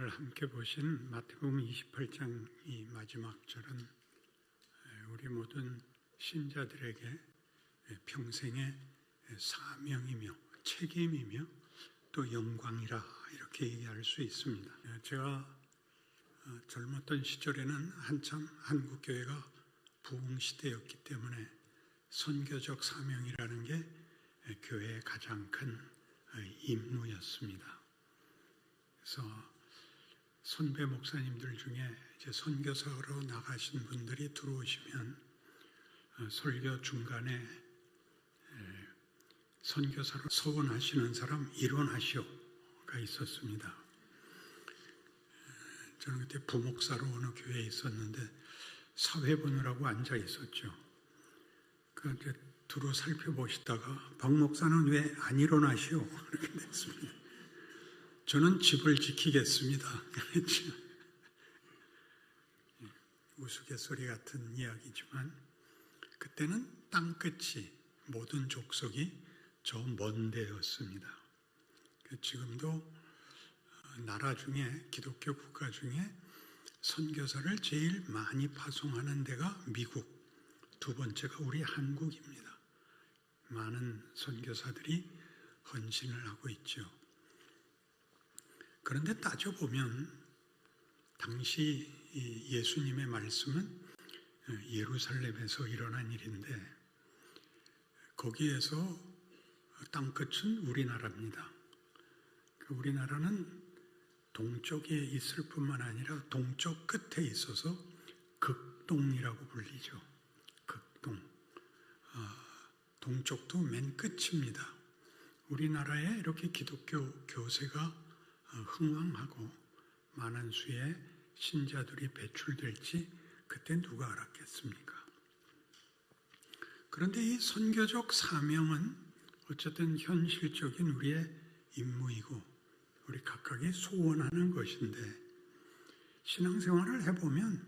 오늘 함께 보신 마태복음 28장 이 마지막 절은 우리 모든 신자들에게 평생의 사명이며 책임이며 또 영광이라 이렇게 얘기할 수 있습니다. 제가 젊었던 시절에는 한참 한국교회가 부흥시대였기 때문에 선교적 사명이라는 게 교회의 가장 큰 임무였습니다. 그래서 선배 목사님들 중에 이제 선교사로 나가신 분들이 들어오시면 설교 중간에 선교사로 서원하시는 사람 일어나시오가 있었습니다. 저는 그때 부목사로 어느 교회에 있었는데 사회 보느라고 앉아 있었죠. 그런데 두루 살펴보시다가 박 목사는 왜 안 일어나시오? 이렇게 됐습니다. 저는 집을 지키겠습니다. 그랬죠. 우스갯소리 같은 이야기지만 그때는 땅끝이 모든 족속이 저 먼 데였습니다. 지금도 나라 중에 기독교 국가 중에 선교사를 제일 많이 파송하는 데가 미국, 두 번째가 우리 한국입니다. 많은 선교사들이 헌신을 하고 있죠. 그런데 따져보면 당시 예수님의 말씀은 예루살렘에서 일어난 일인데 거기에서 땅끝은 우리나라입니다. 우리나라는 동쪽에 있을 뿐만 아니라 동쪽 끝에 있어서 극동이라고 불리죠. 극동. 동쪽도 맨 끝입니다. 우리나라에 이렇게 기독교 교세가 흥왕하고 많은 수의 신자들이 배출될지 그때 누가 알았겠습니까? 그런데 이 선교적 사명은 어쨌든 현실적인 우리의 임무이고 우리 각각이 소원하는 것인데 신앙생활을 해보면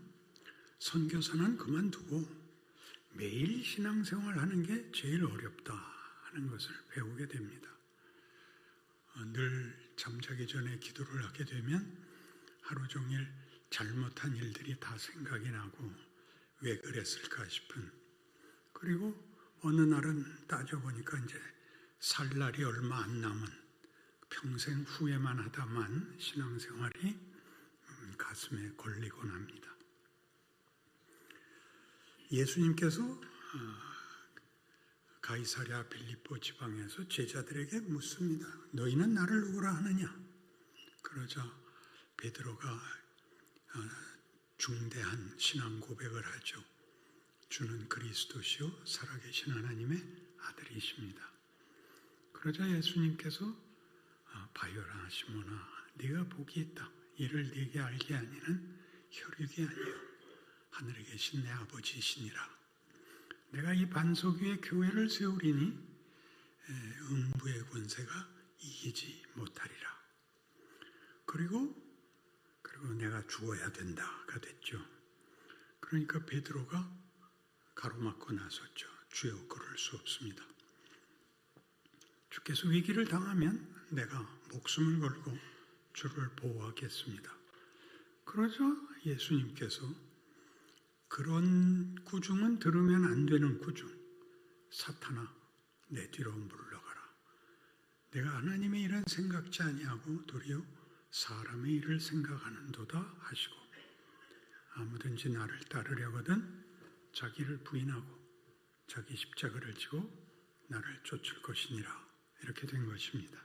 선교사는 그만두고 매일 신앙생활하는 게 제일 어렵다 하는 것을 배우게 됩니다. 늘 잠자기 전에 기도를 하게 되면 하루 종일 잘못한 일들이 다 생각이 나고 왜 그랬을까 싶은, 그리고 어느 날은 따져보니까 이제 살 날이 얼마 안 남은 평생 후회만 하다만 신앙생활이 가슴에 걸리곤 합니다. 예수님께서 가이사랴 빌립보 지방에서 제자들에게 묻습니다. 너희는 나를 누구라 하느냐? 그러자 베드로가 중대한 신앙 고백을 하죠. 주는 그리스도시요 살아계신 하나님의 아들이십니다. 그러자 예수님께서 바요라 시몬아 네가 복이 있다. 이를 네게 알게 하니는 혈육이 아니요 하늘에 계신 내 아버지이시니라. 내가 이 반석 위에 교회를 세우리니 음부의 권세가 이기지 못하리라. 그리고 내가 죽어야 된다가 됐죠. 그러니까 베드로가 가로막고 나섰죠. 주여 그럴 수 없습니다. 주께서 위기를 당하면 내가 목숨을 걸고 주를 보호하겠습니다. 그러자 예수님께서 그런 구중은 들으면 안 되는 구중. 사탄아 내 뒤로 물러가라. 내가 하나님의 일은 생각지 아니하고 도리어 사람의 일을 생각하는도다 하시고 아무든지 나를 따르려거든 자기를 부인하고 자기 십자가를 지고 나를 쫓을 것이니라. 이렇게 된 것입니다.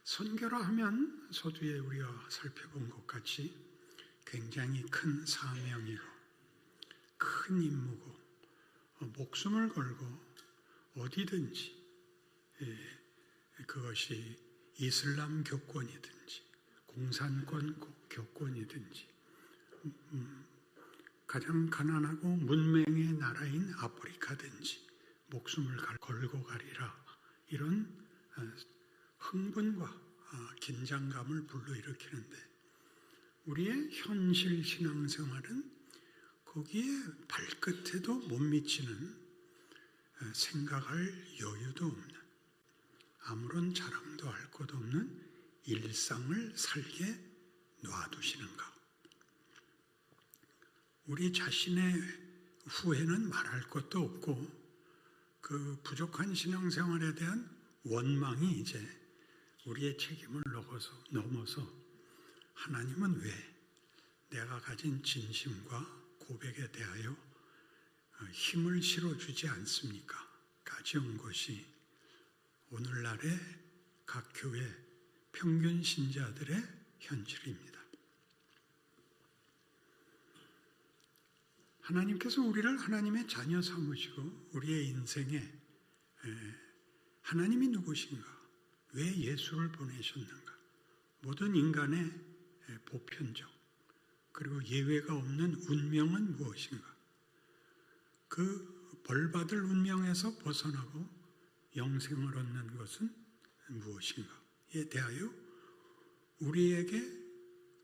선교라 하면 서두에 우리가 살펴본 것 같이 굉장히 큰 사명이고 큰 임무고 목숨을 걸고 어디든지 그것이 이슬람 교권이든지 공산권 교권이든지 가장 가난하고 문명의 나라인 아프리카든지 목숨을 걸고 가리라. 이런 흥분과 긴장감을 불러일으키는데 우리의 현실 신앙생활은 거기에 발끝에도 못 미치는 생각할 여유도 없는 아무런 자랑도 할 것 없는 일상을 살게 놔두시는가? 우리 자신의 후회는 말할 것도 없고 그 부족한 신앙생활에 대한 원망이 이제 우리의 책임을 넘어서 하나님은 왜 내가 가진 진심과 고백에 대하여 힘을 실어주지 않습니까? 가져온 것이 오늘날의 각 교회 평균 신자들의 현실입니다. 하나님께서 우리를 하나님의 자녀 삼으시고 우리의 인생에 하나님이 누구신가? 왜 예수를 보내셨는가? 모든 인간의 보편적 그리고 예외가 없는 운명은 무엇인가? 그 벌받을 운명에서 벗어나고 영생을 얻는 것은 무엇인가에 대하여 우리에게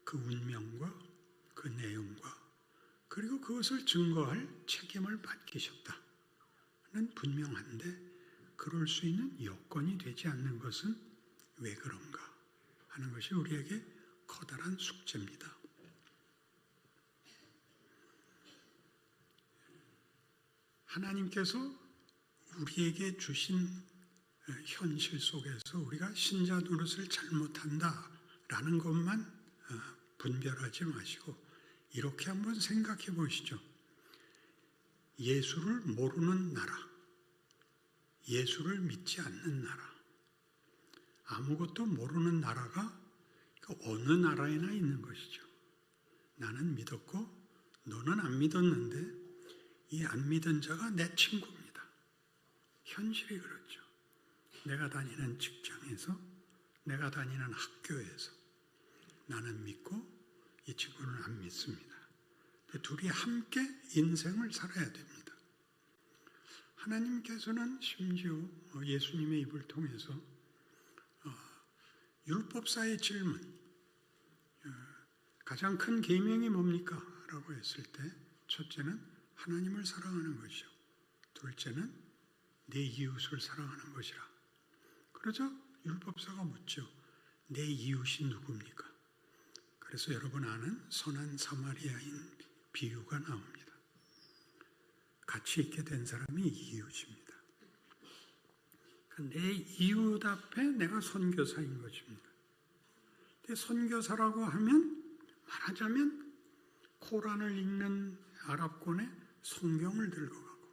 그 운명과 그 내용과 그리고 그것을 증거할 책임을 맡기셨다는 분명한데 그럴 수 있는 여건이 되지 않는 것은 왜 그런가 하는 것이 우리에게 커다란 숙제입니다. 하나님께서 우리에게 주신 현실 속에서 우리가 신자 노릇을 잘못한다라는 것만 분별하지 마시고 이렇게 한번 생각해 보시죠. 예수를 모르는 나라, 예수를 믿지 않는 나라, 아무것도 모르는 나라가 어느 나라에나 있는 것이죠. 나는 믿었고 너는 안 믿었는데 이 안 믿은 자가 내 친구입니다. 현실이 그렇죠. 내가 다니는 직장에서, 내가 다니는 학교에서 나는 믿고 이 친구는 안 믿습니다. 둘이 함께 인생을 살아야 됩니다. 하나님께서는 심지어 예수님의 입을 통해서 율법사의 질문, 가장 큰 계명이 뭡니까? 라고 했을 때 첫째는 하나님을 사랑하는 것이요. 둘째는 내 이웃을 사랑하는 것이라. 그러자 율법사가 묻죠. 내 이웃이 누굽니까? 그래서 여러분 아는 선한 사마리아인 비유가 나옵니다. 같이 있게 된 사람이 이웃입니다. 내 이웃 앞에 내가 선교사인 것입니다. 선교사라고 하면 말하자면 코란을 읽는 아랍권에 성경을 들고 가고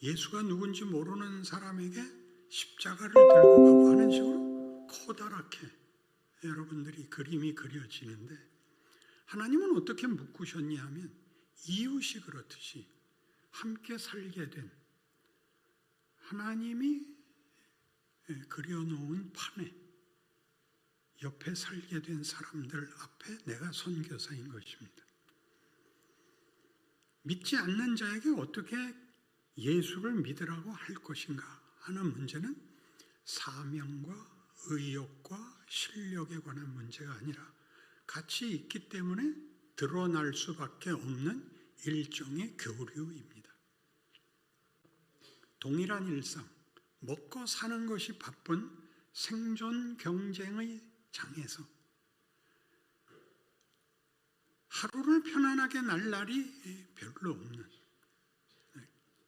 예수가 누군지 모르는 사람에게 십자가를 들고 가고 하는 식으로 커다랗게 여러분들이 그림이 그려지는데 하나님은 어떻게 묶으셨냐 하면 이웃이 그렇듯이 함께 살게 된 하나님이 그려놓은 판에 옆에 살게 된 사람들 앞에 내가 선교사인 것입니다. 믿지 않는 자에게 어떻게 예수를 믿으라고 할 것인가 하는 문제는 사명과 의욕과 실력에 관한 문제가 아니라 같이 있기 때문에 드러날 수밖에 없는 일종의 교류입니다. 동일한 일상, 먹고 사는 것이 바쁜 생존 경쟁의 장에서 하루를 편안하게 날 날이 별로 없는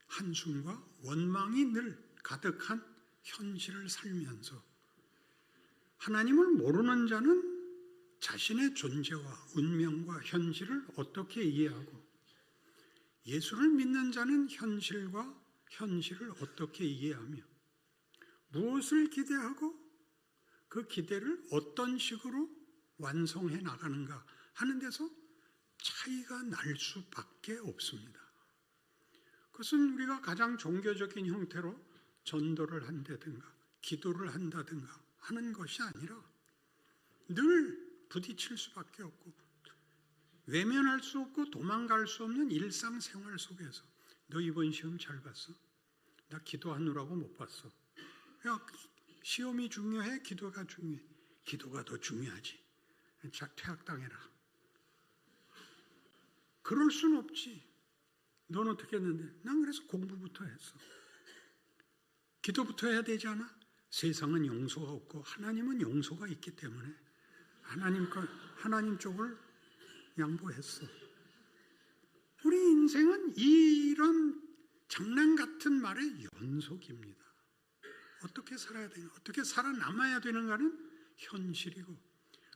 한숨과 원망이 늘 가득한 현실을 살면서 하나님을 모르는 자는 자신의 존재와 운명과 현실을 어떻게 이해하고 예수를 믿는 자는 현실과 현실을 어떻게 이해하며 무엇을 기대하고 그 기대를 어떤 식으로 완성해 나가는가 하는 데서 차이가 날 수밖에 없습니다. 그것은 우리가 가장 종교적인 형태로 전도를 한다든가 기도를 한다든가 하는 것이 아니라 늘 부딪힐 수밖에 없고 외면할 수 없고 도망갈 수 없는 일상생활 속에서 너 이번 시험 잘 봤어? 나 기도하느라고 못 봤어. 야, 시험이 중요해? 기도가 중요해? 기도가 더 중요하지. 자, 퇴학당해라. 그럴 순 없지. 넌 어떻게 했는데? 난 그래서 공부부터 했어. 기도부터 해야 되지 않아? 세상은 용서가 없고 하나님은 용서가 있기 때문에 하나님 쪽을 양보했어. 우리 인생은 이런 장난 같은 말의 연속입니다. 어떻게 살아야 되는가, 어떻게 살아남아야 되는가는 현실이고,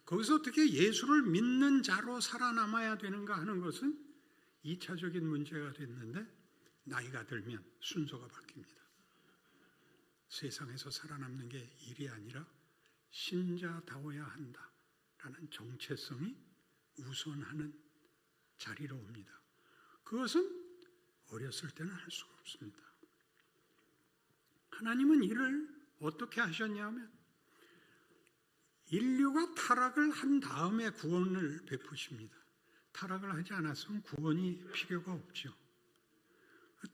거기서 어떻게 예수를 믿는 자로 살아남아야 되는가 하는 것은 2차적인 문제가 됐는데, 나이가 들면 순서가 바뀝니다. 세상에서 살아남는 게 일이 아니라 신자다워야 한다라는 정체성이 우선하는 자리로 옵니다. 그것은 어렸을 때는 할 수가 없습니다. 하나님은 이를 어떻게 하셨냐면, 인류가 타락을 한 다음에 구원을 베푸십니다. 타락을 하지 않았으면 구원이 필요가 없죠.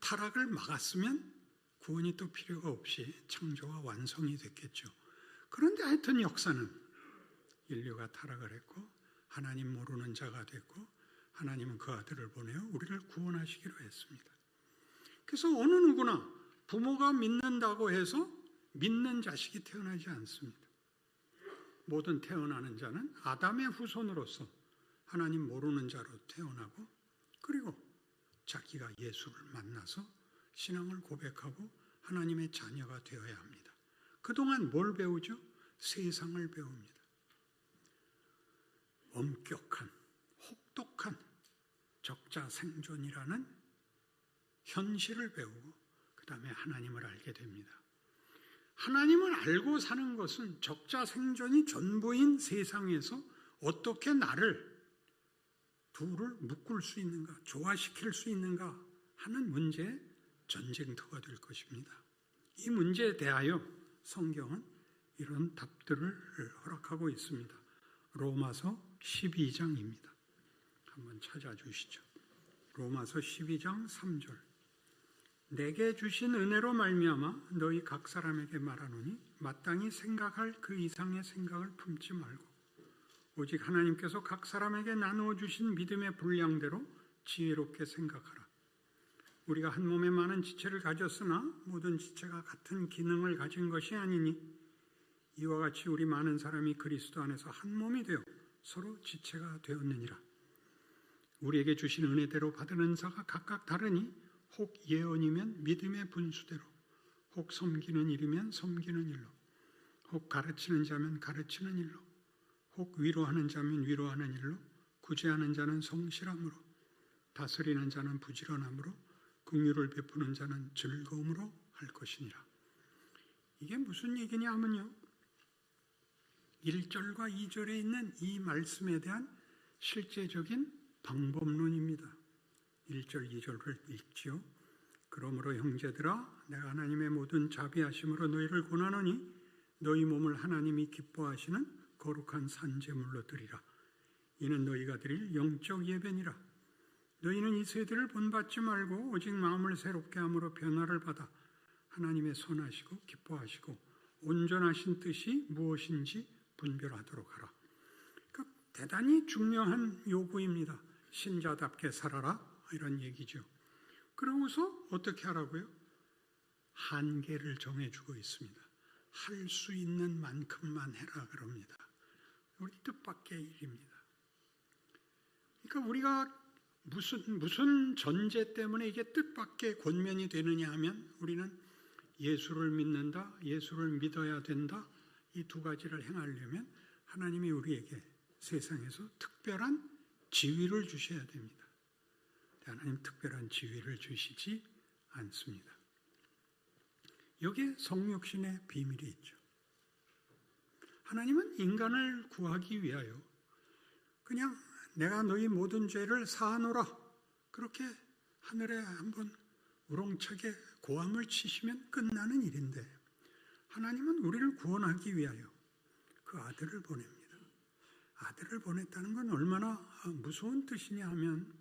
타락을 막았으면 구원이 또 필요가 없이 창조가 완성이 됐겠죠. 그런데 하여튼 역사는 인류가 타락을 했고 하나님 모르는 자가 됐고, 하나님은 그 아들을 보내어 우리를 구원하시기로 했습니다. 그래서 어느 누구나 부모가 믿는다고 해서 믿는 자식이 태어나지 않습니다. 모든 태어나는 자는 아담의 후손으로서 하나님 모르는 자로 태어나고, 그리고 자기가 예수를 만나서 신앙을 고백하고 하나님의 자녀가 되어야 합니다. 그동안 뭘 배우죠? 세상을 배웁니다. 엄격한, 혹독한 적자생존이라는 현실을 배우고 그 다음에 하나님을 알게 됩니다. 하나님을 알고 사는 것은 적자생존이 전부인 세상에서 어떻게 나를 둘을 묶을 수 있는가, 조화시킬 수 있는가 하는 문제의 전쟁터가 될 것입니다. 이 문제에 대하여 성경은 이런 답들을 허락하고 있습니다. 로마서 12장입니다. 한번 찾아주시죠. 로마서 12장 3절. 내게 주신 은혜로 말미암아 너희 각 사람에게 말하노니 마땅히 생각할 그 이상의 생각을 품지 말고 오직 하나님께서 각 사람에게 나누어 주신 믿음의 분량대로 지혜롭게 생각하라. 우리가 한 몸에 많은 지체를 가졌으나 모든 지체가 같은 기능을 가진 것이 아니니 이와 같이 우리 많은 사람이 그리스도 안에서 한 몸이 되어 서로 지체가 되었느니라. 우리에게 주신 은혜대로 받은 은사가 각각 다르니 혹 예언이면 믿음의 분수대로, 혹 섬기는 일이면 섬기는 일로, 혹 가르치는 자면 가르치는 일로, 혹 위로하는 자면 위로하는 일로, 구제하는 자는 성실함으로, 다스리는 자는 부지런함으로, 긍휼을 베푸는 자는 즐거움으로 할 것이니라. 이게 무슨 얘기냐 하면요, 1절과 2절에 있는 이 말씀에 대한 실제적인 방법론입니다. 1절, 2절을 읽지요. 그러므로 형제들아, 내가 하나님의 모든 자비하심으로 너희를 권하노니 너희 몸을 하나님이 기뻐하시는 거룩한 산제물로 드리라. 이는 너희가 드릴 영적 예배니라. 너희는 이 세대를 본받지 말고 오직 마음을 새롭게 함으로 변화를 받아 하나님의 선하시고 기뻐하시고 온전하신 뜻이 무엇인지 분별하도록 하라. 그러니까 대단히 중요한 요구입니다. 신자답게 살아라, 이런 얘기죠. 그러고서 어떻게 하라고요? 한계를 정해주고 있습니다. 할 수 있는 만큼만 해라 그럽니다. 우리 뜻밖의 일입니다. 그러니까 우리가 무슨 전제 때문에 이게 뜻밖의 권면이 되느냐 하면, 우리는 예수를 믿는다, 예수를 믿어야 된다, 이 두 가지를 행하려면 하나님이 우리에게 세상에서 특별한 지위를 주셔야 됩니다. 하나님 특별한 지위를 주시지 않습니다. 여기에 성육신의 비밀이 있죠. 하나님은 인간을 구하기 위하여 그냥 내가 너희 모든 죄를 사하노라, 그렇게 하늘에 한번 우렁차게 고함을 치시면 끝나는 일인데, 하나님은 우리를 구원하기 위하여 그 아들을 보냅니다. 아들을 보냈다는 건 얼마나 무서운 뜻이냐 하면,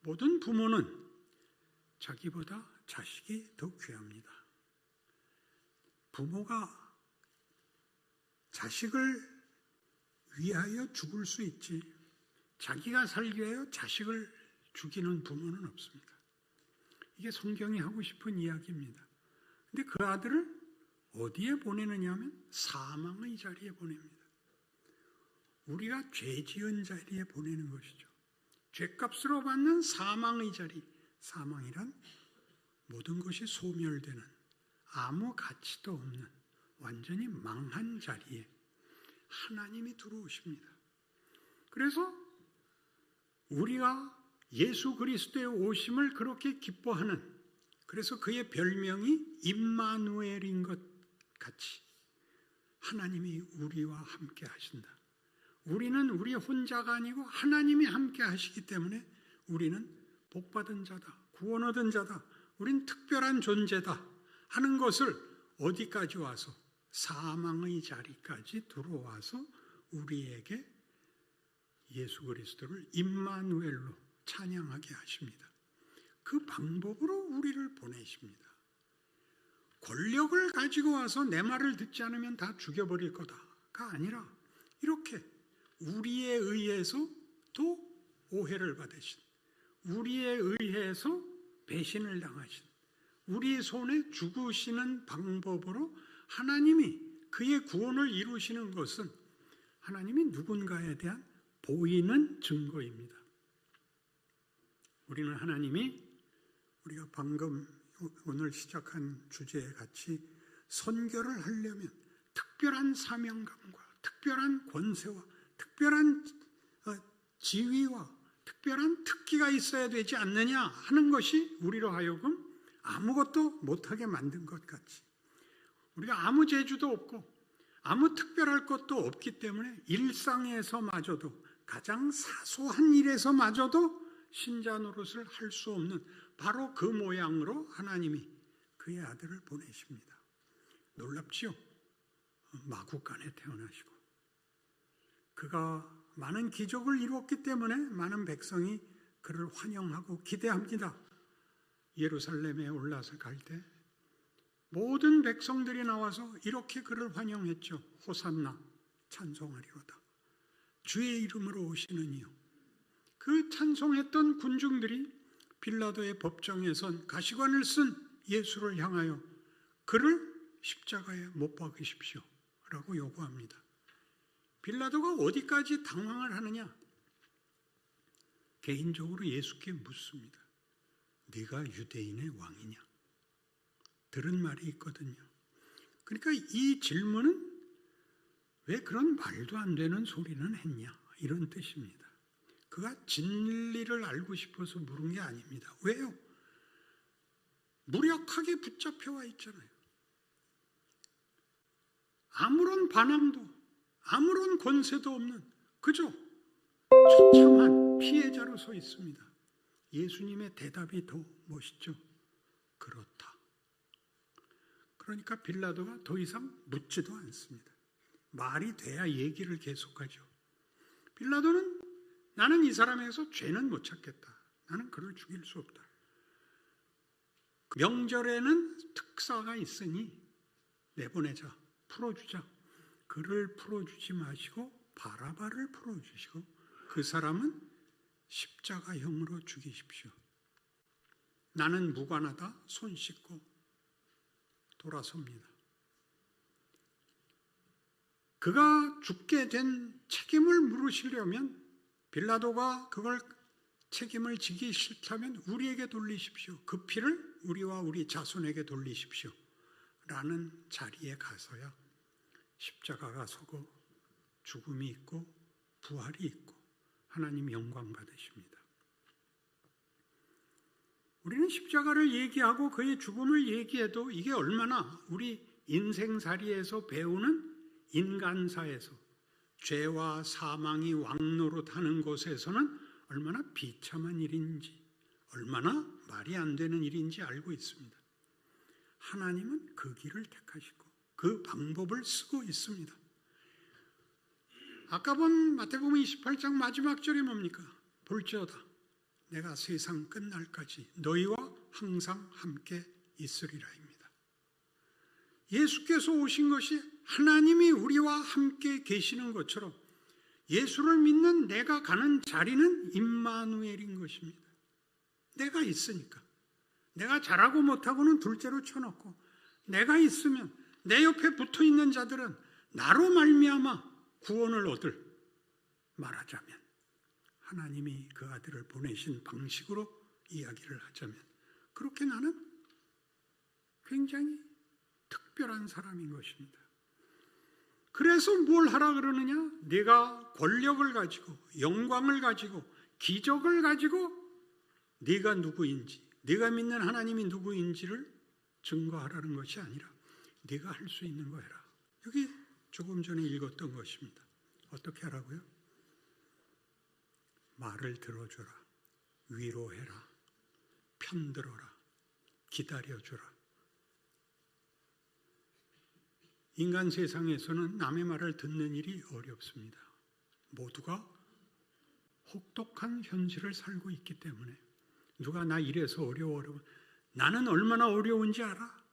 모든 부모는 자기보다 자식이 더 귀합니다. 부모가 자식을 위하여 죽을 수 있지, 자기가 살기 위하여 자식을 죽이는 부모는 없습니다. 이게 성경이 하고 싶은 이야기입니다. 근데 그 아들을 어디에 보내느냐 하면 사망의 자리에 보냅니다. 우리가 죄 지은 자리에 보내는 것이죠. 죄값으로 받는 사망의 자리. 사망이란 모든 것이 소멸되는, 아무 가치도 없는 완전히 망한 자리에 하나님이 들어오십니다. 그래서 우리가 예수 그리스도의 오심을 그렇게 기뻐하는, 그래서 그의 별명이 임마누엘인 것 같이 하나님이 우리와 함께 하신다. 우리는 우리 혼자가 아니고 하나님이 함께 하시기 때문에 우리는 복받은 자다, 구원 얻은 자다, 우린 특별한 존재다 하는 것을 어디까지 와서 사망의 자리까지 들어와서 우리에게 예수 그리스도를 임마누엘로 찬양하게 하십니다. 그 방법으로 우리를 보내십니다. 권력을 가지고 와서 내 말을 듣지 않으면 다 죽여버릴 거다가 아니라 이렇게 우리에 의해서 또 오해를 받으신, 우리에 의해서 배신을 당하신, 우리 손에 죽으시는 방법으로 하나님이 그의 구원을 이루시는 것은 하나님이 누군가에 대한 보이는 증거입니다. 우리는 하나님이 우리가 방금 오늘 시작한 주제에 같이 선교를 하려면 특별한 사명감과 특별한 권세와 특별한 지위와 특별한 특기가 있어야 되지 않느냐 하는 것이 우리로 하여금 아무것도 못하게 만든 것 같이, 우리가 아무 재주도 없고 아무 특별할 것도 없기 때문에 일상에서마저도, 가장 사소한 일에서마저도 신자 노릇을 할 수 없는 바로 그 모양으로 하나님이 그의 아들을 보내십니다. 놀랍지요? 마구간에 태어나시고 그가 많은 기적을 이루었기 때문에 많은 백성이 그를 환영하고 기대합니다. 예루살렘에 올라서 갈 때 모든 백성들이 나와서 이렇게 그를 환영했죠. 호산나, 찬송하리로다. 주의 이름으로 오시는 이요. 그 찬송했던 군중들이 빌라도의 법정에선 가시관을 쓴 예수를 향하여 그를 십자가에 못 박으십시오 라고 요구합니다. 빌라도가 어디까지 당황을 하느냐? 개인적으로 예수께 묻습니다. 네가 유대인의 왕이냐? 들은 말이 있거든요. 그러니까 이 질문은 왜 그런 말도 안 되는 소리는 했냐? 이런 뜻입니다. 그가 진리를 알고 싶어서 물은 게 아닙니다. 왜요? 무력하게 붙잡혀와 있잖아요. 아무런 반항도, 아무런 권세도 없는 그저 처참한 피해자로 서 있습니다. 예수님의 대답이 더 멋있죠. 그렇다. 그러니까 빌라도가 더 이상 묻지도 않습니다. 말이 돼야 얘기를 계속하죠. 빌라도는 나는 이 사람에게서 죄는 못 찾겠다. 나는 그를 죽일 수 없다. 명절에는 특사가 있으니 내보내자, 풀어주자. 그를 풀어주지 마시고 바라바를 풀어주시고 그 사람은 십자가형으로 죽이십시오. 나는 무관하다. 손 씻고 돌아섭니다. 그가 죽게 된 책임을 물으시려면 빌라도가 그걸 책임을 지기 싫다면 우리에게 돌리십시오. 그 피를 우리와 우리 자손에게 돌리십시오. 라는 자리에 가서야 십자가가 서고 죽음이 있고 부활이 있고 하나님 영광 받으십니다. 우리는 십자가를 얘기하고 그의 죽음을 얘기해도 이게 얼마나 우리 인생살이에서 배우는 인간사에서 죄와 사망이 왕노릇하는 곳에서는 얼마나 비참한 일인지, 얼마나 말이 안 되는 일인지 알고 있습니다. 하나님은 그 길을 택하시고 그 방법을 쓰고 있습니다. 아까 본 마태복음 28장 마지막 절이 뭡니까? 볼지어다 내가 세상 끝날까지 너희와 항상 함께 있으리라입니다. 예수께서 오신 것이 하나님이 우리와 함께 계시는 것처럼 예수를 믿는 내가 가는 자리는 임마누엘인 것입니다. 내가 있으니까. 내가 잘하고 못하고는 둘째로 쳐놓고 내가 있으면 내 옆에 붙어 있는 자들은 나로 말미암아 구원을 얻을, 말하자면 하나님이 그 아들을 보내신 방식으로 이야기를 하자면 그렇게 나는 굉장히 특별한 사람인 것입니다. 그래서 뭘 하라 그러느냐? 네가 권력을 가지고 영광을 가지고 기적을 가지고 네가 누구인지, 네가 믿는 하나님이 누구인지를 증거하라는 것이 아니라 네가 할 수 있는 거 해라. 여기 조금 전에 읽었던 것입니다. 어떻게 하라고요? 말을 들어줘라, 위로해라, 편들어라, 기다려줘라. 인간 세상에서는 남의 말을 듣는 일이 어렵습니다. 모두가 혹독한 현실을 살고 있기 때문에 누가 나 이래서 어려워, 나는 얼마나 어려운지 알아?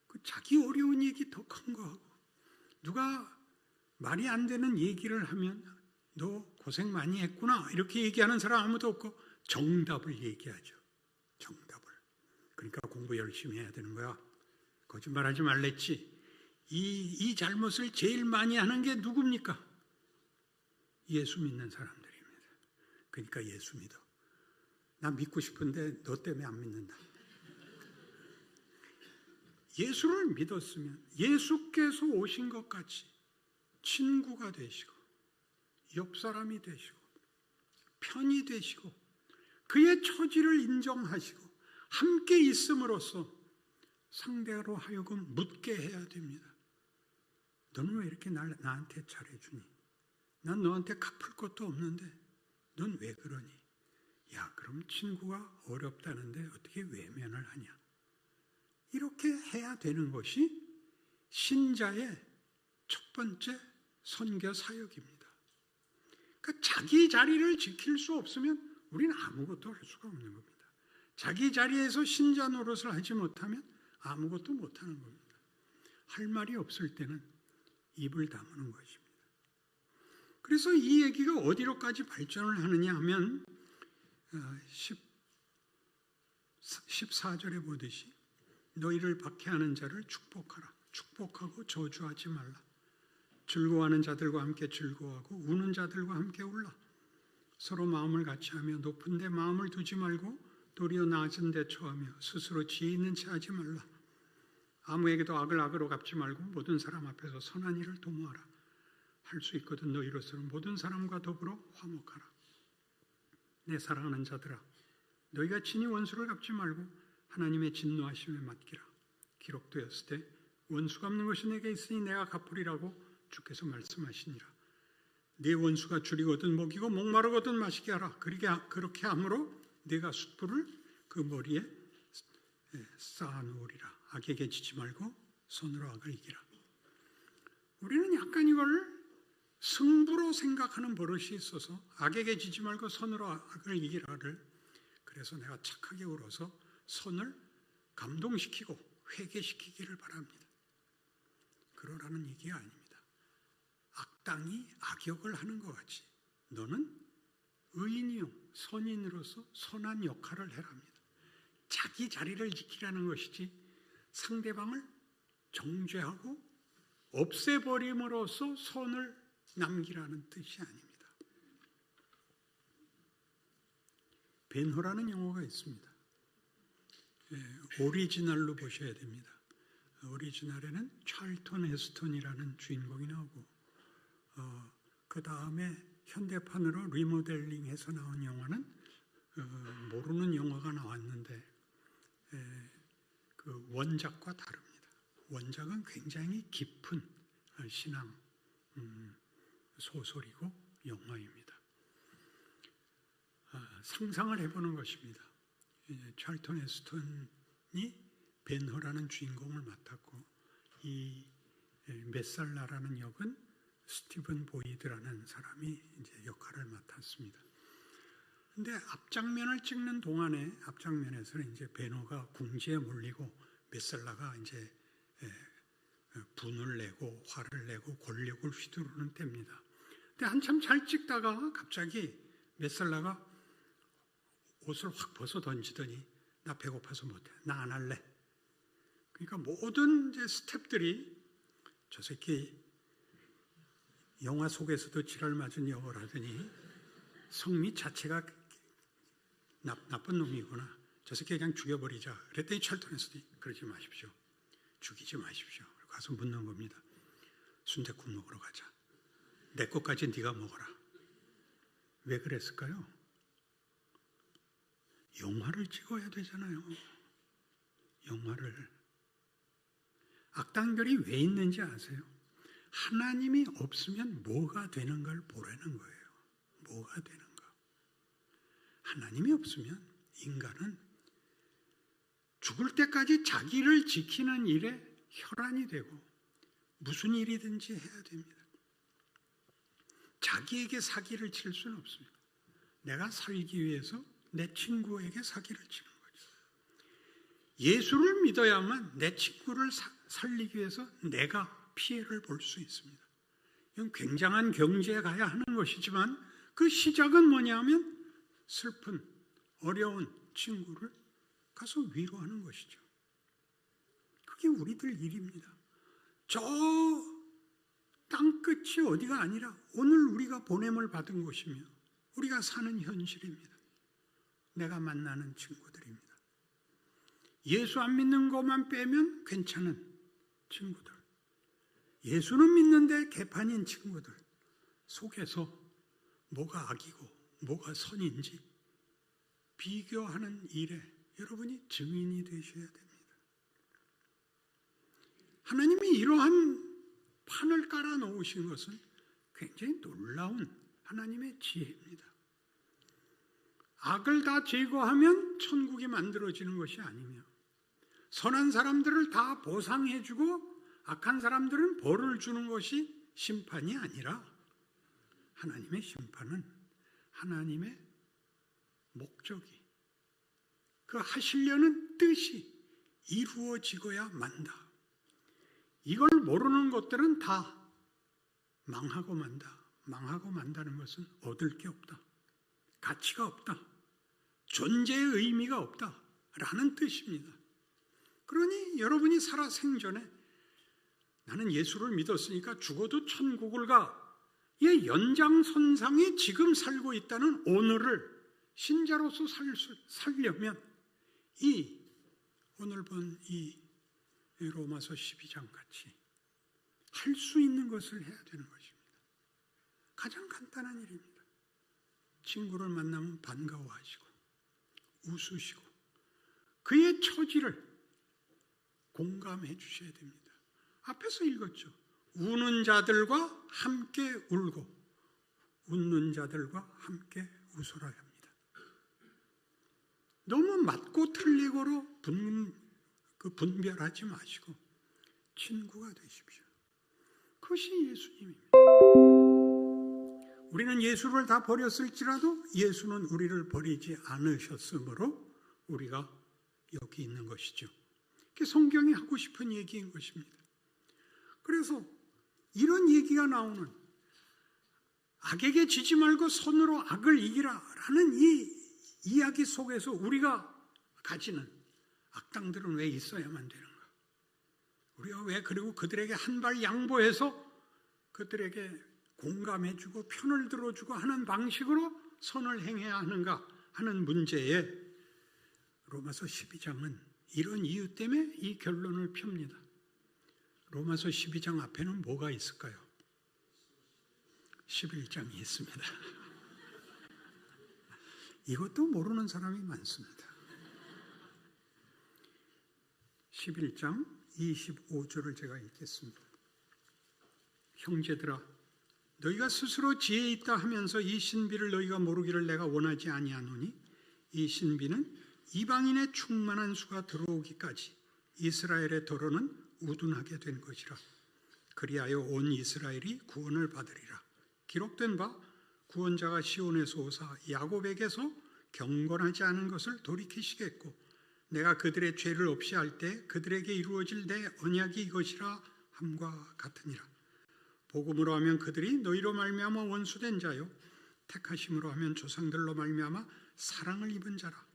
그 자기 어려운 얘기 더 큰 거 하고, 누가 말이 안 되는 얘기를 하면 너 고생 많이 했구나 이렇게 얘기하는 사람 아무도 없고 정답을 얘기하죠. 정답을. 그러니까 공부 열심히 해야 되는 거야. 거짓말하지 말랬지. 이 잘못을 제일 많이 하는 게 누굽니까? 예수 믿는 사람들입니다. 그러니까 예수 믿어. 나 믿고 싶은데 너 때문에 안 믿는다. 예수를 믿었으면 예수께서 오신 것 같이 친구가 되시고 옆 사람이 되시고 편이 되시고 그의 처지를 인정하시고 함께 있음으로써 상대로 하여금 묻게 해야 됩니다. 너는 왜 이렇게 나한테 잘해주니? 난 너한테 갚을 것도 없는데 넌 왜 그러니? 야, 그럼 친구가 어렵다는데 어떻게 외면을 하냐? 이렇게 해야 되는 것이 신자의 첫 번째 선교 사역입니다. 그러니까 자기 자리를 지킬 수 없으면 우리는 아무것도 할 수가 없는 겁니다. 자기 자리에서 신자 노릇을 하지 못하면 아무것도 못하는 겁니다. 할 말이 없을 때는 입을 다무는 것입니다. 그래서 이 얘기가 어디로까지 발전을 하느냐 하면 14절에 보듯이 너희를 박해하는 자를 축복하라. 축복하고 저주하지 말라. 즐거워하는 자들과 함께 즐거워하고 우는 자들과 함께 울라. 서로 마음을 같이 하며 높은 데 마음을 두지 말고 도리어 낮은 데 처하며 스스로 지혜 있는 체 하지 말라. 아무에게도 악을 악으로 갚지 말고 모든 사람 앞에서 선한 일을 도모하라. 할 수 있거든 너희로서는 모든 사람과 더불어 화목하라. 내 사랑하는 자들아, 너희가 친히 원수를 갚지 말고 하나님의 진노하심에 맡기라. 기록되었을 때 원수 갚는 것이 내게 있으니 내가 갚으리라고 주께서 말씀하시니라. 네 원수가 줄이거든 먹이고 목마르거든 마시게 하라. 그렇게 함으로 네가 숯불을 그 머리에 쌓아놓으리라. 악에게 지지 말고 손으로 악을 이기라. 우리는 약간 이걸 승부로 생각하는 버릇이 있어서 악에게 지지 말고 손으로 악을 이기라를, 그래서 내가 착하게 울어서 선을 감동시키고 회개시키기를 바랍니다. 그러라는 얘기가 아닙니다. 악당이 악역을 하는 것 같이 너는 의인이요 선인으로서 선한 역할을 해랍니다. 자기 자리를 지키라는 것이지 상대방을 정죄하고 없애버림으로써 선을 남기라는 뜻이 아닙니다. 벤허라는 영어가 있습니다. 오리지널로 보셔야 됩니다. 오리지널에는 찰턴 헤스턴이라는 주인공이 나오고 그 다음에 현대판으로 리모델링해서 나온 영화는 모르는 영화가 나왔는데 그 원작과 다릅니다. 원작은 굉장히 깊은 신앙 소설이고 영화입니다. 상상을 해보는 것입니다. 찰턴 헤스턴이 벤허라는 주인공을 맡았고 이 메살라라는 역은 스티븐 보이드라는 사람이 이제 역할을 맡았습니다. 근데 앞장면을 찍는 동안에 앞장면에서는 이제 벤허가 궁지에 몰리고 메살라가 이제 분을 내고 화를 내고 권력을 휘두르는 때입니다. 근데 한참 잘 찍다가 갑자기 메살라가 옷을 확 벗어 던지더니 나 배고파서 못해. 나 안 할래. 그러니까 모든 이제 스태프들이 저 새끼 영화 속에서도 지랄 맞은 역을 하더니 성미 자체가 나쁜 놈이구나. 저 새끼 그냥 죽여버리자. 그랬더니 철도에서도 그러지 마십시오. 죽이지 마십시오. 가서 묻는 겁니다. 순댓국 먹으러 가자. 내 것까지 네가 먹어라. 왜 그랬을까요? 영화를 찍어야 되잖아요. 영화를. 악당들이 왜 있는지 아세요? 하나님이 없으면 뭐가 되는 걸 보라는 거예요. 뭐가 되는가. 하나님이 없으면 인간은 죽을 때까지 자기를 지키는 일에 혈안이 되고 무슨 일이든지 해야 됩니다. 자기에게 사기를 칠 수는 없습니다. 내가 살기 위해서 내 친구에게 사기를 치는 거죠. 예수를 믿어야만 내 친구를 살리기 위해서 내가 피해를 볼 수 있습니다. 이건 굉장한 경지에 가야 하는 것이지만 그 시작은 뭐냐면 슬픈, 어려운 친구를 가서 위로하는 것이죠. 그게 우리들 일입니다. 저 땅끝이 어디가 아니라 오늘 우리가 보냄을 받은 곳이며 우리가 사는 현실입니다. 내가 만나는 친구들입니다. 예수 안 믿는 것만 빼면 괜찮은 친구들, 예수는 믿는데 개판인 친구들 속에서 뭐가 악이고 뭐가 선인지 비교하는 일에 여러분이 증인이 되셔야 됩니다. 하나님이 이러한 판을 깔아 놓으신 것은 굉장히 놀라운 하나님의 지혜입니다. 악을 다 제거하면 천국이 만들어지는 것이 아니며 선한 사람들을 다 보상해주고 악한 사람들은 벌을 주는 것이 심판이 아니라 하나님의 심판은 하나님의 목적이 그 하시려는 뜻이 이루어지고야 만다. 이걸 모르는 것들은 다 망하고 만다. 망하고 만다는 것은 얻을 게 없다. 가치가 없다. 존재의 의미가 없다. 라는 뜻입니다. 그러니 여러분이 살아 생전에 나는 예수를 믿었으니까 죽어도 천국을 가. 이 연장선상에 지금 살고 있다는 오늘을 신자로서 살려면 이 오늘 본 이 로마서 12장 같이 할 수 있는 것을 해야 되는 것입니다. 가장 간단한 일입니다. 친구를 만나면 반가워하시고 웃으시고 그의 처지를 공감해 주셔야 됩니다. 앞에서 읽었죠. 우는 자들과 함께 울고 웃는 자들과 함께 웃으라 합니다. 너무 맞고 틀리고로 분별하지 마시고 친구가 되십시오. 그것이 예수님입니다. 우리는 예수를 다 버렸을지라도 예수는 우리를 버리지 않으셨으므로 우리가 여기 있는 것이죠. 그게 성경이 하고 싶은 얘기인 것입니다. 그래서 이런 얘기가 나오는 악에게 지지 말고 선으로 악을 이기라 라는 이 이야기 속에서 우리가 가지는 악당들은 왜 있어야만 되는가? 우리가 왜 그리고 그들에게 한 발 양보해서 그들에게 공감해주고 편을 들어주고 하는 방식으로 선을 행해야 하는가 하는 문제에 로마서 12장은 이런 이유 때문에 이 결론을 펴니다. 로마서 12장 앞에는 뭐가 있을까요? 11장이 있습니다. 이것도 모르는 사람이 많습니다. 11장 25절을 제가 읽겠습니다. 형제들아 너희가 스스로 지혜 있다 하면서 이 신비를 너희가 모르기를 내가 원하지 아니하노니 이 신비는 이방인의 충만한 수가 들어오기까지 이스라엘의 도로는 우둔하게 된 것이라. 그리하여 온 이스라엘이 구원을 받으리라. 기록된 바 구원자가 시온에서 오사 야곱에게서 경건하지 않은 것을 돌이키시겠고 내가 그들의 죄를 없이 할 때 그들에게 이루어질 내 언약이 이것이라 함과 같으니라. 복음으로 하면 그들이 너희로 말미암아 원수된 자요 택하심으로 하면 조상들로 말미암아 사랑을 입은 자라.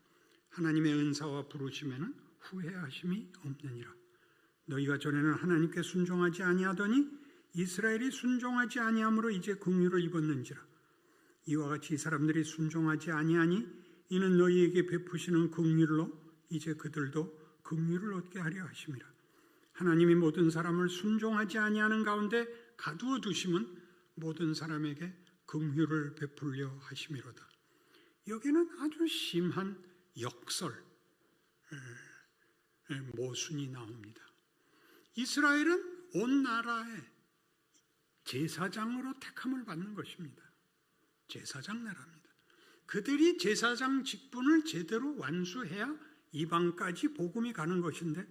하나님의 은사와 부르심에는 후회하심이 없느니라. 너희가 전에는 하나님께 순종하지 아니하더니 이스라엘이 순종하지 아니함으로 이제 긍휼을 입었는지라. 이와 같이 이 사람들이 순종하지 아니하니 이는 너희에게 베푸시는 긍휼로 이제 그들도 긍휼을 얻게 하려 하심이라. 하나님이 모든 사람을 순종하지 아니하는 가운데 가두어 두심은 모든 사람에게 긍휼을 베풀려 하심이로다. 여기는 아주 심한 역설, 모순이 나옵니다. 이스라엘은 온 나라의 제사장으로 택함을 받는 것입니다. 제사장 나라입니다. 그들이 제사장 직분을 제대로 완수해야 이방까지 복음이 가는 것인데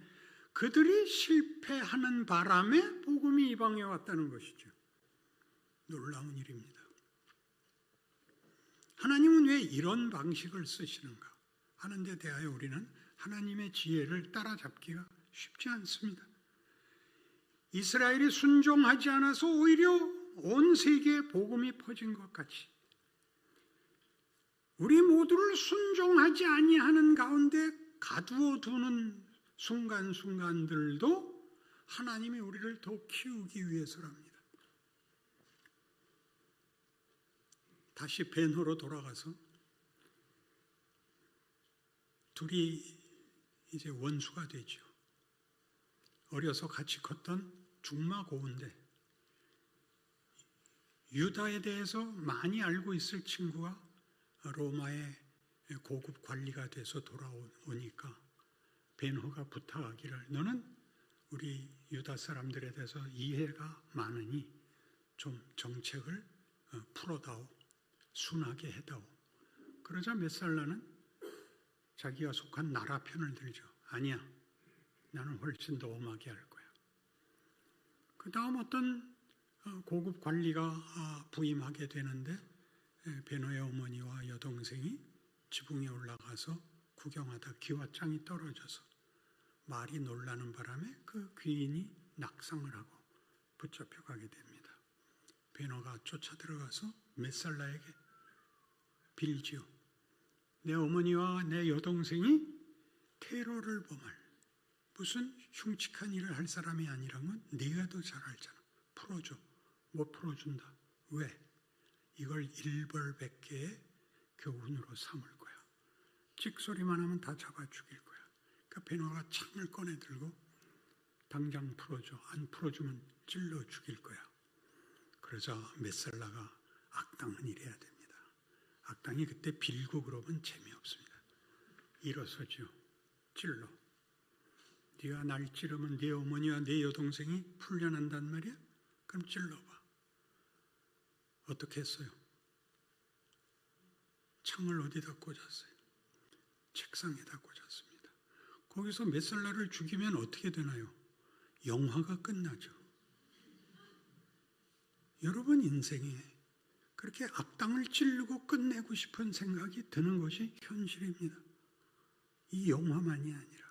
그들이 실패하는 바람에 복음이 이방에 왔다는 것이죠. 놀라운 일입니다. 하나님은 왜 이런 방식을 쓰시는가 하는 데 대하여 우리는 하나님의 지혜를 따라잡기가 쉽지 않습니다. 이스라엘이 순종하지 않아서 오히려 온 세계에 복음이 퍼진 것 같이 우리 모두를 순종하지 아니하는 가운데 가두어 두는 순간순간들도 하나님이 우리를 더 키우기 위해서랍니다. 다시 베노로 돌아가서 둘이 이제 원수가 되죠. 어려서 같이 컸던 중마고우인데 유다에 대해서 많이 알고 있을 친구가 로마의 고급 관리가 돼서 돌아오니까 베노가 부탁하기를 너는 우리 유다 사람들에 대해서 이해가 많으니 좀 정책을 풀어다오, 순하게 해다오. 그러자 메살라는 자기가 속한 나라 편을 들죠. 아니야, 나는 훨씬 더 엄하게 할 거야. 그 다음 어떤 고급 관리가 부임하게 되는데 베노의 어머니와 여동생이 지붕에 올라가서 구경하다 기와장이 떨어져서 말이 놀라는 바람에 그 귀인이 낙상을 하고 붙잡혀가게 됩니다. 베노가 쫓아 들어가서 메살라에게 빌지요. 내 어머니와 내 여동생이 테러를 범할 무슨 흉측한 일을 할 사람이 아니라면 네가 더 잘 알잖아. 풀어줘. 못 풀어준다. 왜? 이걸 일벌백계의 교훈으로 삼을 거야. 찍소리만 하면 다 잡아 죽일 거야. 그러니까 베노가 창을 꺼내 들고 당장 풀어줘. 안 풀어주면 찔러 죽일 거야. 그러자 메살라가 악당은 이래야 됩니다. 악당이 그때 빌고 그러면 재미없습니다. 일어서죠. 찔러. 네가 날 찌르면 네 어머니와 네 여동생이 풀려난단 말이야? 그럼 찔러봐. 어떻게 했어요? 창을 어디다 꽂았어요? 책상에다 꽂았습니다. 거기서 메살라를 죽이면 어떻게 되나요? 영화가 끝나죠. 여러분 인생에 그렇게 악당을 찌르고 끝내고 싶은 생각이 드는 것이 현실입니다. 이 영화만이 아니라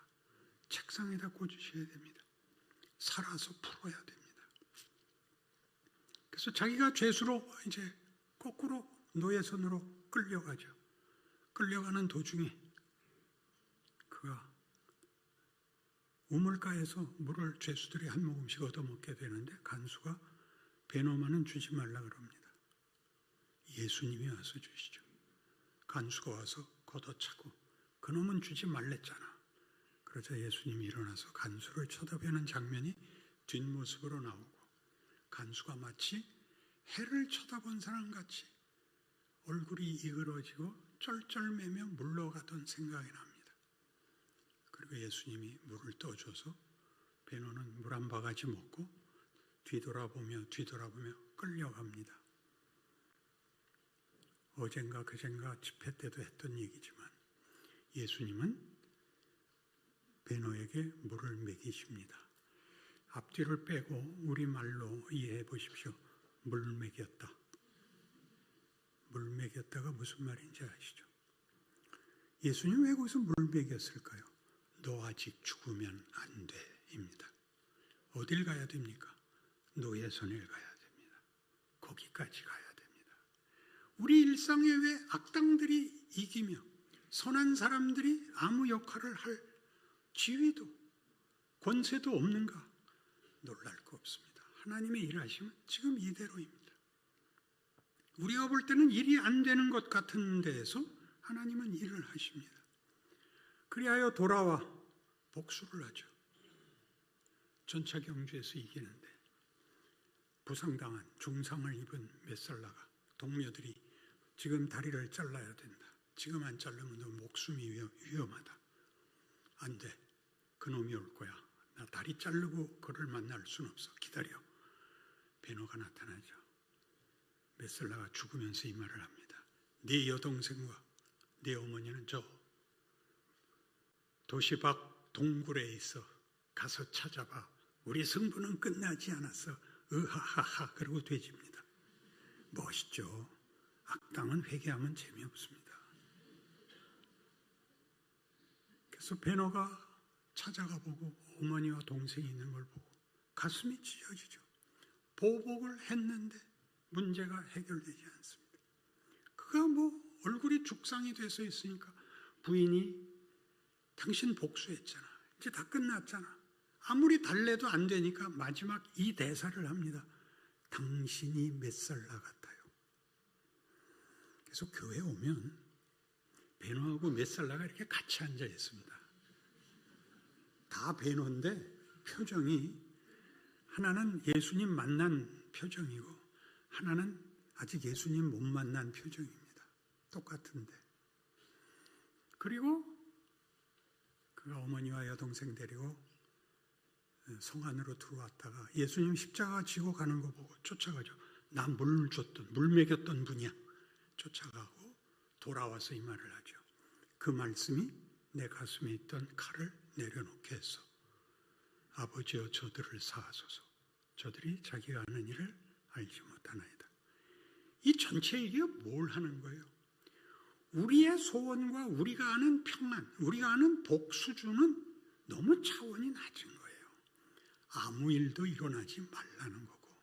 책상에다 꽂으셔야 됩니다. 살아서 풀어야 됩니다. 그래서 자기가 죄수로 이제 거꾸로 노예선으로 끌려가죠. 끌려가는 도중에 그가 우물가에서 물을 죄수들이 한 모금씩 얻어먹게 되는데 간수가 베노만은 주지 말라 그럽니다. 예수님이 와서 주시죠. 간수가 와서 걷어차고 그놈은 주지 말랬잖아. 그러자 예수님이 일어나서 간수를 쳐다보는 장면이 뒷모습으로 나오고 간수가 마치 해를 쳐다본 사람같이 얼굴이 이그러지고 쩔쩔매며 물러가던 생각이 납니다. 그리고 예수님이 물을 떠줘서 베노는 물 한 바가지 먹고 뒤돌아보며 끌려갑니다. 어젠가 그젠가 집회 때도 했던 얘기지만 예수님은 베노에게 물을 먹이십니다. 앞뒤를 빼고 우리말로 이해해 보십시오. 물 먹였다. 물 먹였다가 무슨 말인지 아시죠? 예수님 왜 거기서 물 먹였을까요? 너 아직 죽으면 안 돼 입니다. 어딜 가야 됩니까? 노예선을 가야 됩니다. 거기까지 가야 됩니다. 우리 일상에 왜 악당들이 이기며 선한 사람들이 아무 역할을 할 지위도 권세도 없는가? 놀랄 거 없습니다. 하나님의 일하심은 지금 이대로입니다. 우리가 볼 때는 일이 안 되는 것 같은 데에서 하나님은 일을 하십니다. 그리하여 돌아와 복수를 하죠. 전차 경주에서 이기는데 부상당한 중상을 입은 메살라가 동료들이 지금 다리를 잘라야 된다. 지금 안 자르면 너 목숨이 위험하다. 안 돼. 그놈이 올 거야. 나 다리 자르고 그를 만날 순 없어. 기다려. 베노가 나타나죠. 메살라가 죽으면서 이 말을 합니다. 네 여동생과 네 어머니는 저 도시 밖 동굴에 있어. 가서 찾아봐. 우리 승부는 끝나지 않았어. 으하하하. 그러고 되집니다. 멋있죠. 악당은 회개하면 재미없습니다. 그래서 베노가 찾아가 보고 어머니와 동생이 있는 걸 보고 가슴이 찢어지죠. 보복을 했는데 문제가 해결되지 않습니다. 그가 얼굴이 죽상이 돼서 있으니까 부인이 당신 복수했잖아. 이제 다 끝났잖아. 아무리 달래도 안 되니까 마지막 이 대사를 합니다. 당신이 메살라 같아요. 그래서 교회 오면 베노하고 메살라가 이렇게 같이 앉아 있습니다. 다 베노인데 표정이 하나는 예수님 만난 표정이고 하나는 아직 예수님 못 만난 표정입니다. 똑같은데. 그리고 그가 어머니와 여동생 데리고 성 안으로 들어왔다가 예수님 십자가 지고 가는 거 보고 쫓아가죠. 나 물 줬던, 물 먹였던 분이야. 쫓아가고 돌아와서 이 말을 하죠. 그 말씀이 내 가슴에 있던 칼을 내려놓게 했어. 아버지여 저들을 사하소서. 저들이 자기가 하는 일을 알지 못하나이다. 이 전체 얘기가 뭘 하는 거예요? 우리의 소원과 우리가 아는 평안, 우리가 아는 복수주는 너무 차원이 낮은 거예요. 아무 일도 일어나지 말라는 거고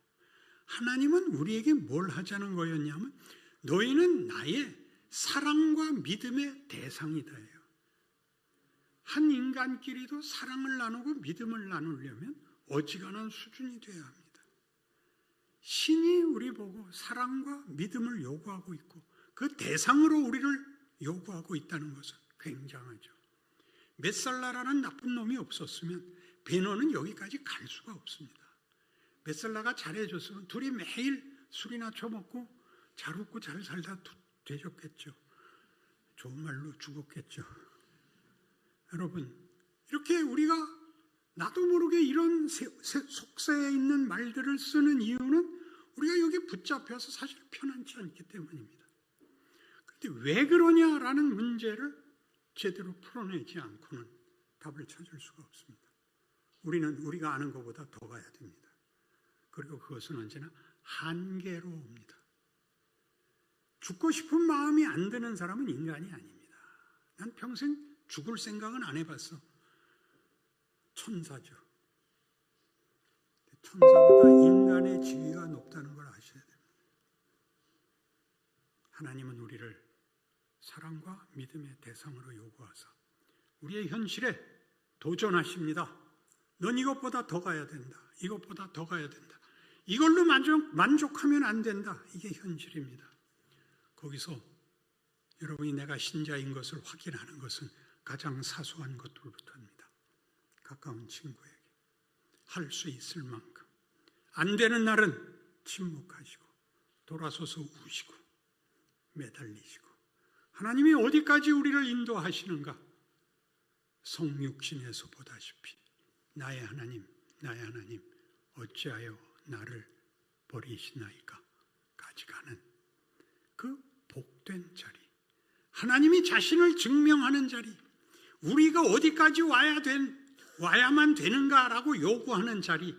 하나님은 우리에게 뭘 하자는 거였냐면 너희는 나의 사랑과 믿음의 대상이다예요. 한 인간끼리도 사랑을 나누고 믿음을 나누려면 어지간한 수준이 되어야 합니다. 신이 우리 보고 사랑과 믿음을 요구하고 있고 그 대상으로 우리를 요구하고 있다는 것은 굉장하죠. 메살라라는 나쁜 놈이 없었으면 베노는 여기까지 갈 수가 없습니다. 메살라가 잘해줬으면 둘이 매일 술이나 처먹고 잘 웃고 잘 살다 되셨겠죠. 좋은 말로 죽었겠죠. 여러분, 이렇게 우리가 나도 모르게 이런 속세에 있는 말들을 쓰는 이유는 우리가 여기 붙잡혀서 사실 편안치 않기 때문입니다. 그런데 왜 그러냐라는 문제를 제대로 풀어내지 않고는 답을 찾을 수가 없습니다. 우리는 우리가 아는 것보다 더 가야 됩니다. 그리고 그것은 언제나 한계로 옵니다. 죽고 싶은 마음이 안 드는 사람은 인간이 아닙니다. 난 평생 죽을 생각은 안 해봤어. 천사죠. 천사보다 인간의 지위가 높다는 걸 아셔야 됩니다. 하나님은 우리를 사랑과 믿음의 대상으로 요구하사 우리의 현실에 도전하십니다. 넌 이것보다 더 가야 된다. 이것보다 더 가야 된다. 이걸로 만족하면 안 된다. 이게 현실입니다. 거기서 여러분이 내가 신자인 것을 확인하는 것은 가장 사소한 것들부터입니다. 가까운 친구에게 할 수 있을 만큼 안 되는 날은 침묵하시고 돌아서서 우시고 매달리시고 하나님이 어디까지 우리를 인도하시는가? 성육신에서 보다시피 나의 하나님 어찌하여 나를 버리시나이까 까지 가는 그 복된 자리, 하나님이 자신을 증명하는 자리, 우리가 어디까지 와야만 되는가라고 요구하는 자리,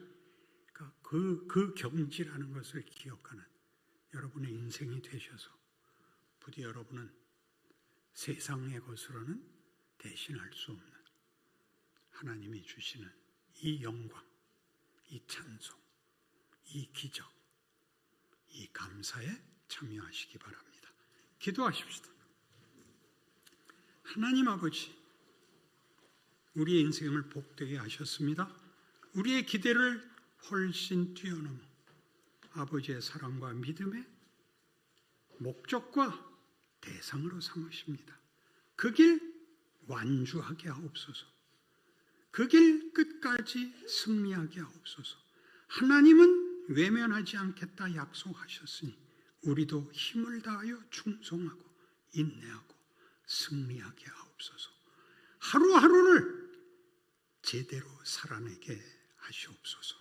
그 경지라는 것을 기억하는 여러분의 인생이 되셔서 부디 여러분은 세상의 것으로는 대신할 수 없는 하나님이 주시는 이 영광, 이 찬송, 이 기적, 이 감사에 참여하시기 바랍니다. 기도하십시다. 하나님 아버지, 우리의 인생을 복되게 하셨습니다. 우리의 기대를 훨씬 뛰어넘어 아버지의 사랑과 믿음의 목적과 대상으로 삼으십니다. 그 길 완주하게 하옵소서. 그 길 끝까지 승리하게 하옵소서. 하나님은 외면하지 않겠다 약속하셨으니 우리도 힘을 다하여 충성하고 인내하고 승리하게 하옵소서. 하루하루를 제대로 살아내게 하시옵소서.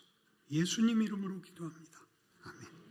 예수님 이름으로 기도합니다. 아멘.